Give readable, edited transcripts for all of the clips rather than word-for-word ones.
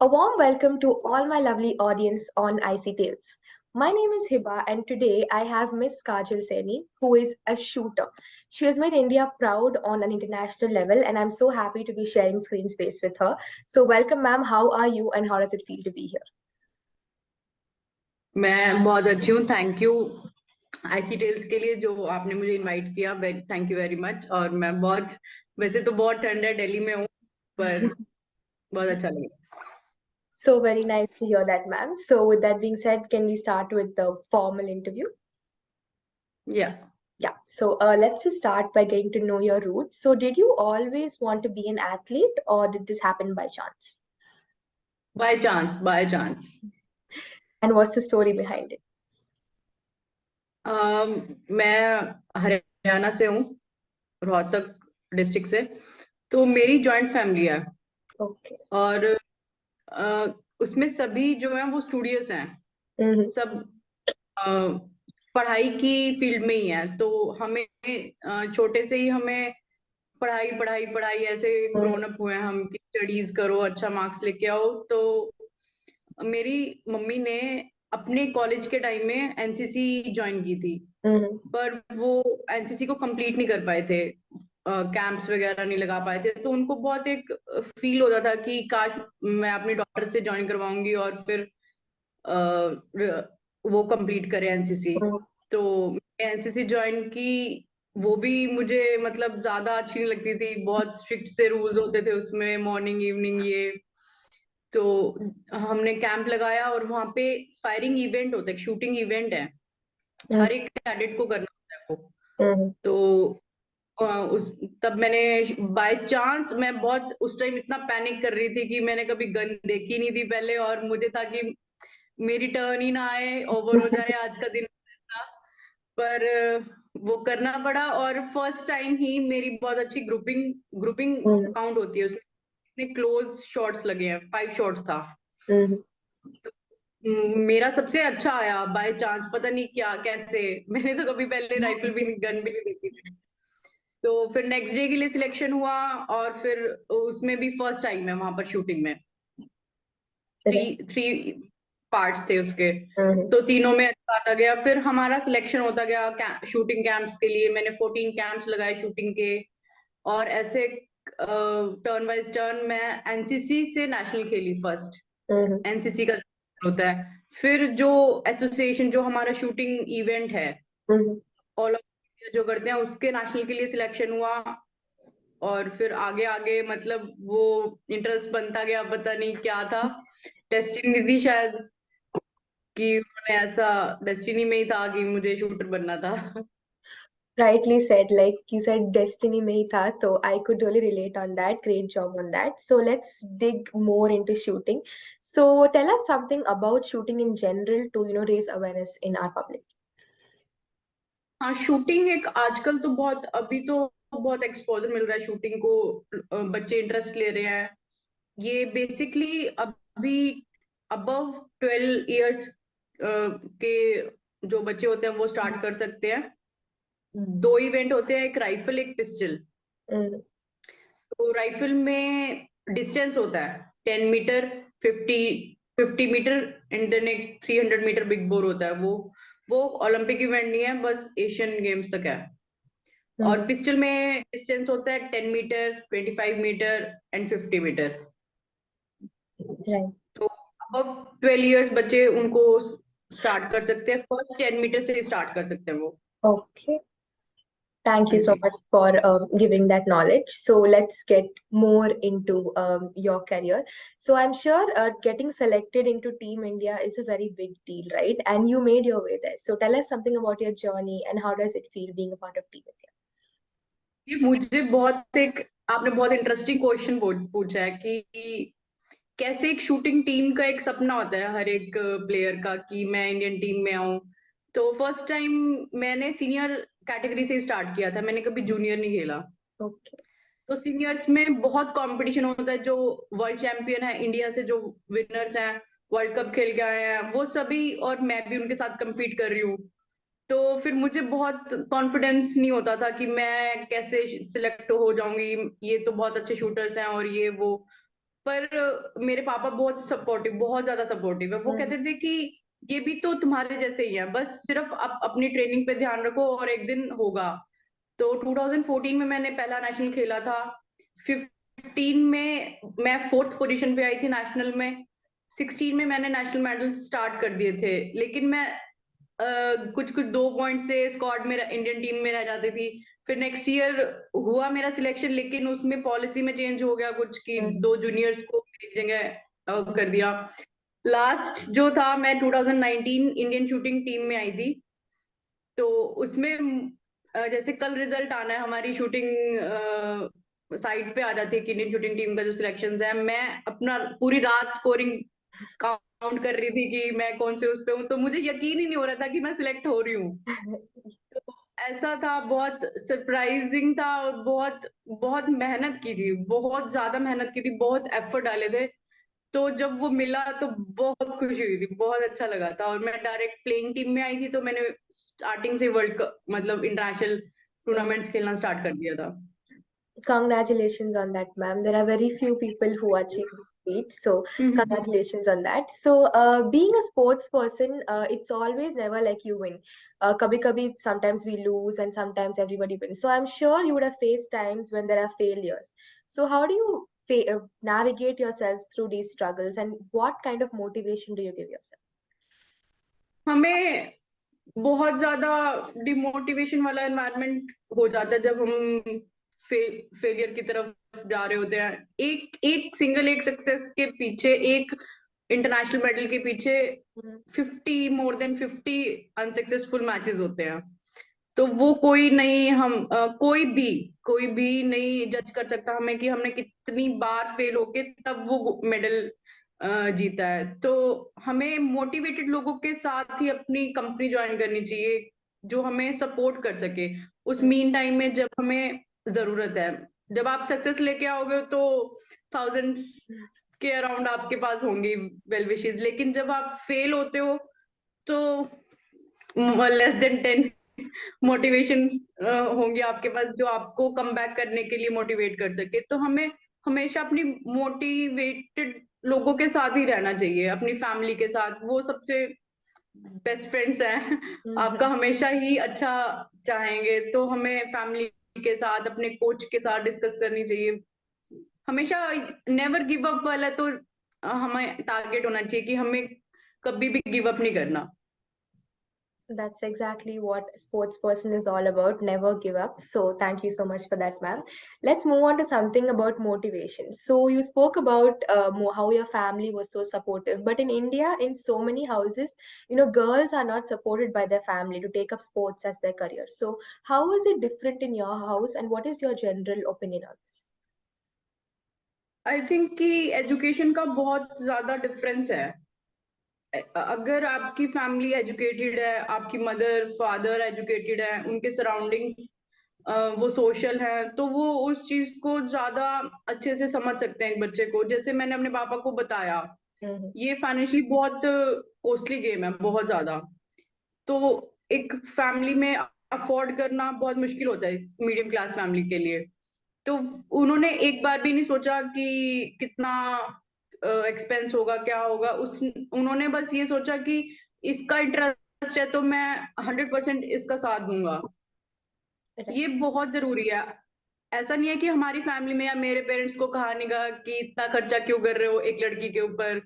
A warm welcome to all my lovely audience on IC Tales. My name is Hiba, and today I have Miss Kajal Saini, who is a shooter. She has made India proud on an international level, and I'm so happy to be sharing screen space with her. So, welcome, ma'am. How are you, and how does it feel to be here? मैं बहुत अच्छी हूँ। Thank you IC tales के लिए जो आपने मुझे invite किया। Thank you very much. और मैं बहुत, वैसे तो बहुत ठंड है, दिल्ली में हूँ, पर बहुत अच्छा लगा। So, very nice to hear that, ma'am. So, with that being said, can we start with the formal interview? या Yeah, so let's just start by getting to know your roots. So, did you always want to be an athlete, or did this happen by chance? By chance, by chance. And what's the story behind it? मैं हरियाणा से हूँ, Rohtak district से। तो मेरी joint family है। Okay. और अ, उसमें सभी जो है वो स्टूडियस हैं। Mm-hmm. सब अ, पढ़ाई की फील्ड में ही है। तो हमें छोटे से ही हमें पढ़ाई पढ़ाई पढ़ाई ऐसे ग्रोन अप हुए हैं हम कि स्टडीज करो, अच्छा मार्क्स लेके आओ। तो मेरी मम्मी ने अपने कॉलेज के टाइम में एनसीसी ज्वाइन की थी, Mm-hmm. पर वो एनसीसी को कंप्लीट नहीं कर पाए थे, कैंप्स वगैरह नहीं लगा पाए थे। तो उनको बहुत एक फील होता था कि काश मैं अपनी डॉटर से ज्वाइन करवाऊंगी और फिर वो कंप्लीट करे एनसीसी। तो एनसीसी ज्वाइन की, वो भी मुझे मतलब ज्यादा अच्छी नहीं लगती थी। बहुत स्ट्रिक्ट से रूल्स होते थे उसमें, मॉर्निंग इवनिंग ये। तो हमने कैंप लगाया और वहां पे फायरिंग इवेंट होता है, शूटिंग इवेंट है, हर एक कैडेट को करना होता है वो। Mm-hmm. तो उस तब मैंने बाय चांस, मैं बहुत उस टाइम इतना पैनिक कर रही थी कि मैंने कभी गन देखी नहीं थी पहले, और मुझे था कि मेरी टर्न ही ना आए, ओवर हो जाए आज का दिन था। पर वो करना पड़ा। और फर्स्ट टाइम ही मेरी बहुत अच्छी ग्रुपिंग ग्रुपिंग Mm-hmm. काउंट होती है उसमें। इतने क्लोज शॉट्स लगे हैं, 5 शॉट्स था। Mm-hmm. मेरा सबसे अच्छा आया बाय चांस, पता नहीं क्या कैसे। मैंने तो कभी पहले राइफल भी नहीं, गन भी नहीं देखी थी। तो फिर नेक्स्ट डे के लिए सिलेक्शन हुआ, और फिर उसमें भी फर्स्ट टाइम है वहां पर शूटिंग में। Three Right. थ्री पार्ट्स थे उसके। Mm-hmm. तो तीनों में अच्छा आ गया। फिर हमारा सिलेक्शन होता गया शूटिंग कैंप्स के लिए। मैंने 14 कैंप्स लगाए शूटिंग के। और ऐसे टर्न वाइज टर्न मैं एनसीसी से नेशनल खेली फर्स्ट। Mm-hmm. एनसीसी का होता है। फिर जो एसोसिएशन जो हमारा शूटिंग इवेंट है, Mm-hmm. ऑल ऑफ इंडिया जो करते हैं, उसके नेशनल के लिए सिलेक्शन हुआ। और फिर आगे आगे मतलब वो इंटरेस्ट बनता गया, पता नहीं क्या था, डेस्टिनी थी शायद, कि उन्होंने ऐसा, डेस्टिनी में ही था कि मुझे शूटर बनना था। Rightly said, like you said, destiny में ही था, so I could really relate on that. Great job on that. So let's dig more into shooting. So tell us something about shooting in general to, raise awareness in our public. हाँ, shooting एक आजकल तो बहुत, अभी तो बहुत exposure मिल रहा है शूटिंग को। बच्चे इंटरेस्ट ले रहे हैं। ये बेसिकली अभी अबव 12 इयर्स के जो बच्चे होते हैं वो स्टार्ट कर सकते हैं। 2 इवेंट होते हैं, एक राइफल एक पिस्टल। Mm, तो राइफल में डिस्टेंस होता है 10 मीटर, 50 मीटर, एंड देन एक 300 मीटर बिग बोर होता है। वो ओलंपिक इवेंट नहीं है, बस एशियन गेम्स तक है। और mm, पिस्टल में डिस्टेंस होता है 10 metre, 25 metre and 50 metre. right. तो अब 12 इयर्स बच्चे उनको स्टार्ट कर सकते हैं, फर्स्ट 10 मीटर से स्टार्ट कर सकते हैं वो। Okay. Thank हाँ you so ji. much for giving that knowledge. So let's get more into your career. So I'm sure getting selected into Team India is a very big deal, right? And you made your way there. So tell us something about your journey and how does it feel being a part of Team India? ये मुझे बहुत एक, आपने बहुत interesting question पूछा है कि कैसे एक शूटिंग टीम का एक सपना होता है हर एक प्लेयर का कि मैं इंडियन टीम में आऊं। तो फर्स्ट टाइम मैंने सीनियर कैटेगरी से स्टार्ट किया था, मैंने कभी जूनियर नहीं खेला। Okay. तो सीनियर्स में बहुत कंपटीशन होता है। जो वर्ल्ड चैंपियन है इंडिया से, जो विनर्स हैं, वर्ल्ड कप खेल के आए हैं, वो सभी, और मैं भी उनके साथ compete कर रही हूँ। तो फिर मुझे बहुत कॉन्फिडेंस नहीं होता था कि मैं कैसे सिलेक्ट हो जाऊंगी, ये तो बहुत अच्छे शूटर्स हैं और ये वो। पर मेरे पापा बहुत सपोर्टिव, बहुत ज्यादा सपोर्टिव है। वो हम्म, कहते थे कि ये भी तो तुम्हारे जैसे ही है, बस सिर्फ अपनी ट्रेनिंग पे ध्यान रखो और एक दिन होगा। तो 2014 में मैंने पहला नेशनल खेला था। 15 में मैं फोर्थ पोजीशन पे आई थी नेशनल में। 16 में मैंने नेशनल मेडल स्टार्ट कर दिए थे, लेकिन मैं कुछ कुछ 2 पॉइंट से स्क्वाड में इंडियन टीम में रह जाती थी। फिर नेक्स्ट ईयर हुआ मेरा सिलेक्शन, लेकिन उसमें पॉलिसी में चेंज हो गया कुछ कि हम्म, 2 जूनियर्स को एक जगह कर दिया। लास्ट जो था, मैं 2019 इंडियन शूटिंग टीम में आई थी। तो उसमें जैसे कल रिजल्ट आना है, हमारी शूटिंग साइट पे आ जाती है कि इंडियन शूटिंग टीम का जो सिलेक्शन है। मैं अपना पूरी रात स्कोरिंग काउंट कर रही थी कि मैं कौन से उस पे हूँ, तो मुझे यकीन ही नहीं हो रहा था कि मैं सिलेक्ट हो रही हूँ। तो ऐसा था, बहुत सरप्राइजिंग था, और बहुत बहुत मेहनत की थी, बहुत ज्यादा मेहनत की थी, बहुत एफर्ट डाले थे। तो जब वो मिला तो बहुत खुशी हुई थी, बहुत अच्छा लगा था। और मैं डायरेक्ट प्लेइंग टीम में आई थी, तो मैंने स्टार्टिंग से वर्ल्ड कप मतलब इंटरनेशनल हम्म। टूर्नामेंट्स खेलना स्टार्ट कर दिया था। Congratulations on that, ma'am. There are very few people who achieve this feat, so hmm. congratulations on that. So, being a sports person, it's always never like you win. Kabhi kabhi, sometimes we lose, and sometimes everybody wins. So, I'm sure you would have faced times when there are failures. So, how do you navigate yourselves through these struggles, and what kind of motivation do you give yourself? हमें बहुत ज्यादा demotivation वाला environment हो जाता है जब हम failure की तरफ जा रहे होते हैं। एक एक सिंगल एक सक्सेस के पीछे, एक इंटरनेशनल मेडल के पीछे Mhm. 50 अनसक्सेसफुल मैचेस होते हैं। तो वो कोई नहीं, कोई भी नहीं जज कर सकता हमें कि हमने कितनी बार फेल होके तब वो मेडल जीता है। तो हमें मोटिवेटेड लोगों के साथ ही अपनी कंपनी ज्वाइन करनी चाहिए, जो हमें सपोर्ट कर सके उस मीन टाइम में जब हमें जरूरत है। जब आप सक्सेस लेके आओगे तो थाउजेंड्स के अराउंड आपके पास होंगी वेल विशेस, लेकिन जब आप फेल होते हो तो लेस देन 10 मोटिवेशन होंगे आपके पास, जो आपको कम बैक करने के लिए मोटिवेट कर सके। तो हमें हमेशा अपनी मोटिवेटेड लोगों के साथ ही रहना चाहिए, अपनी फैमिली के साथ। वो सबसे बेस्ट फ्रेंड्स हैं, आपका Mhm. हमेशा ही अच्छा चाहेंगे। तो हमें फैमिली के साथ, अपने कोच के साथ डिस्कस करनी चाहिए हमेशा। नेवर गिव अप वाला तो हमें टारगेट होना चाहिए कि हमें कभी भी गिव अप नहीं करना। That's exactly what a sports person is all about. Never give up. So thank you so much for that, ma'am. Let's move on to something about motivation. So you spoke about how your family was so supportive, but in India, in so many houses, girls are not supported by their family to take up sports as their career. So how is it different in your house, and what is your general opinion on this? I think कि education का बहुत ज्यादा difference है। अगर आपकी family educated है, आपकी mother father educated है, उनके सराउंडिंग्स वो सोशल है, तो वो उस चीज को ज्यादा अच्छे से समझ सकते हैं एक बच्चे को। जैसे मैंने अपने पापा को बताया, Mhm. ये फाइनेंशियली बहुत कॉस्टली गेम है, बहुत ज्यादा। तो एक फैमिली में अफोर्ड करना बहुत मुश्किल होता है मीडियम क्लास फैमिली के लिए। तो उन्होंने एक बार भी नहीं सोचा कि कितना एक्सपेंस होगा, क्या होगा। उन्होंने बस ये सोचा कि इसका इंटरेस्ट है तो मैं 100% इसका साथ दूंगा। Right. ये बहुत जरूरी है। ऐसा नहीं है कि हमारी फैमिली में या मेरे पेरेंट्स को कहा नहीं गया कि इतना खर्चा क्यों कर रहे हो एक लड़की के ऊपर,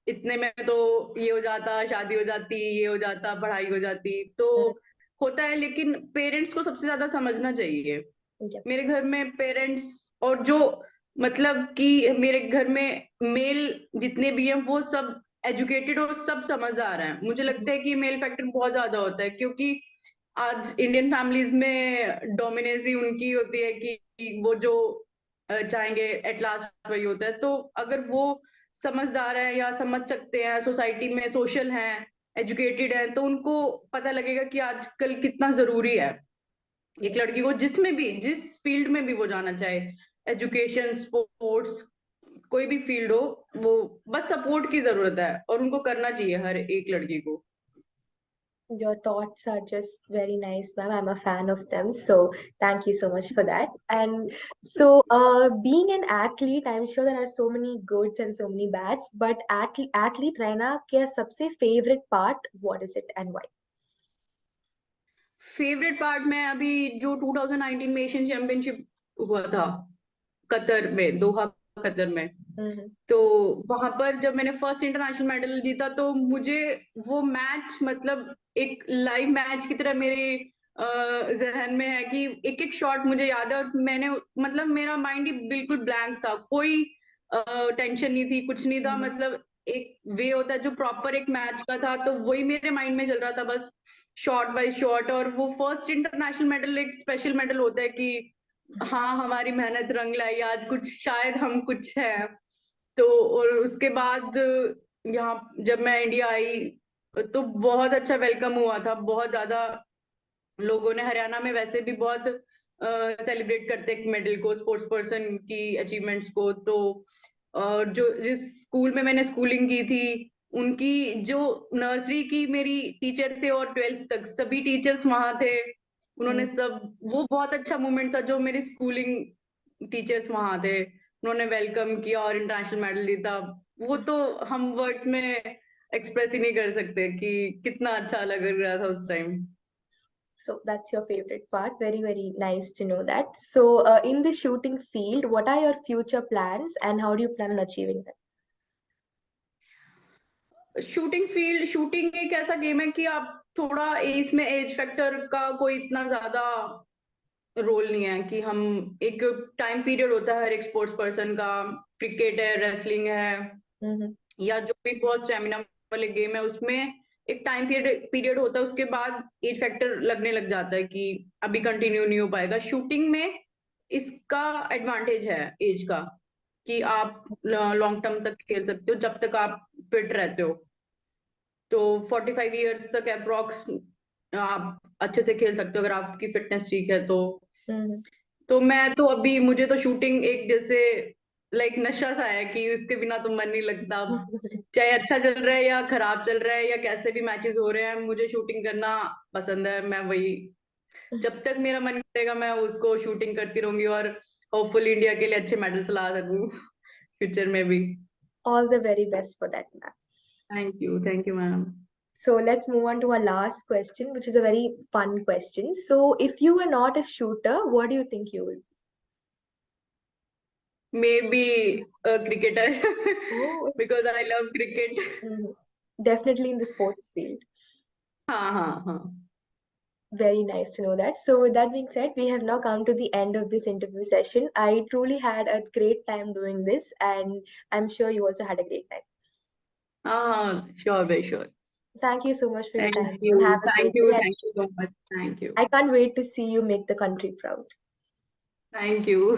इतने में तो ये हो जाता, शादी हो जाती, ये हो जाता, पढ़ाई हो जाती। तो Mhm. होता है, लेकिन पेरेंट्स को सबसे ज्यादा समझना चाहिए। Yeah. मेरे घर में पेरेंट्स और जो मतलब कि मेरे घर में मेल जितने भी हैं वो सब एजुकेटेड और सब समझदार हैं। मुझे Mhm. लगता है कि मेल फैक्टर बहुत ज्यादा होता है, क्योंकि आज इंडियन फैमिलीज में डोमिनेंसी उनकी होती है कि वो जो चाहेंगे एट लास्ट वही होता है। तो अगर वो समझदार है या समझ सकते हैं, सोसाइटी में सोशल हैं, एजुकेटेड हैं, तो उनको पता लगेगा कि आजकल कितना जरूरी है एक Yeah. लड़की को जिसमें भी, जिस फील्ड में भी वो जाना चाहे, एजुकेशन, स्पोर्ट्स, कोई भी फील्ड हो, वो बस सपोर्ट की जरूरत है और उनको करना चाहिए हर एक लड़की को। Your thoughts are just very nice, ma'am. I'm a fan of them. So thank you so much for that. And so, being an athlete, I'm sure there are so many goods and so many bads, but athlete रहना क्या सबसे favorite part? What is it and why? Favourite part में अभी जो 2019 में Asian championship हुआ था Qatar में, दोहा कतर में, Mm-hmm. तो वहां पर जब मैंने फर्स्ट इंटरनेशनल मेडल जीता तो मुझे वो मैच मतलब एक लाइव मैच की तरह मेरे जहन में है कि एक एक शॉट मुझे याद है, और मैंने मतलब मेरा माइंड ही बिल्कुल ब्लैंक था, कोई टेंशन नहीं थी, कुछ नहीं था, Mm-hmm. मतलब एक वे होता है जो प्रॉपर एक मैच का था, तो वही मेरे माइंड में चल रहा था बस, शॉट बाय शॉट। और वो फर्स्ट इंटरनेशनल मेडल एक स्पेशल मेडल होता है कि हाँ हमारी मेहनत रंग लाई, आज कुछ शायद हम कुछ है। तो और उसके बाद यहाँ जब मैं इंडिया आई तो बहुत अच्छा वेलकम हुआ था, बहुत ज्यादा लोगों ने, हरियाणा में वैसे भी बहुत सेलिब्रेट करते हैं मेडल को, स्पोर्ट्स पर्सन की अचीवमेंट्स को। तो जो जिस स्कूल में मैंने स्कूलिंग की थी, उनकी जो नर्सरी की मेरी टीचर थे और 12th तक सभी टीचर्स वहां थे, उन्होंने सब, वो बहुत अच्छा मोमेंट था जो मेरी स्कूलिंग टीचर्स वहां थे, उन्होंने वेलकम किया और इंटरनेशनल मेडल जीता। वो तो हम वर्ड्स में एक्सप्रेस ही नहीं कर सकते कि कितना अच्छा लग रहा था उस time. So that's your favorite part. Very, very nice to know that. So, in the shooting field, what are your future plans and how do you plan on achieving them? Shooting field, shooting एक ऐसा game है कि आप थोड़ा इसमें age factor का कोई इतना ज्यादा रोल नहीं है कि हम, एक टाइम पीरियड होता है हर एक स्पोर्ट्स पर्सन का, क्रिकेट है, रेसलिंग है, Mm-hmm. या जो भी बहुत स्टेमिना वाले गेम है, उसमें एक टाइम पीरियड पीरियड होता है, उसके बाद एज फैक्टर लगने लग जाता है कि अभी कंटिन्यू नहीं हो पाएगा। शूटिंग में इसका एडवांटेज है एज का, कि आप लॉन्ग टर्म तक खेल सकते हो जब तक आप फिट रहते हो। तो 45 ईयर्स तक अप्रोक्स आप अच्छे से खेल सकते हो अगर आपकी फिटनेस ठीक है तो। Mm-hmm. तो मैं तो अभी, मुझे तो शूटिंग एक जैसे लाइक नशा सा है कि उसके बिना तो मन नहीं लगता। चाहे अच्छा चल रहा है या खराब चल रहा है या कैसे भी मैचेस हो रहे हैं, मुझे शूटिंग करना पसंद है। मैं वही, जब तक मेरा मन करेगा मैं उसको शूटिंग करती रहूंगी, और होपफुली इंडिया के लिए अच्छे मेडल्स ला सकूं फ्यूचर में भी। All the very best for that, ma'am. Thank you ma'am. So let's move on to our last question, which is a very fun question. So if you were not a shooter, what do you think you would may be cricketer be? Oh, because I love cricket. mhm. Definitely in the sports field. हाँ हाँ हाँ। Very nice to know that. So with that being said, we have now come to the end of this interview session. I truly had a great time doing this, and I'm sure you also had a great time. हाँ sure भाई sure. Thank you so much for your thank time, ma'am. You, Have a great day. Thank you so much, thank you. I can't wait to see you make the country proud. Thank you.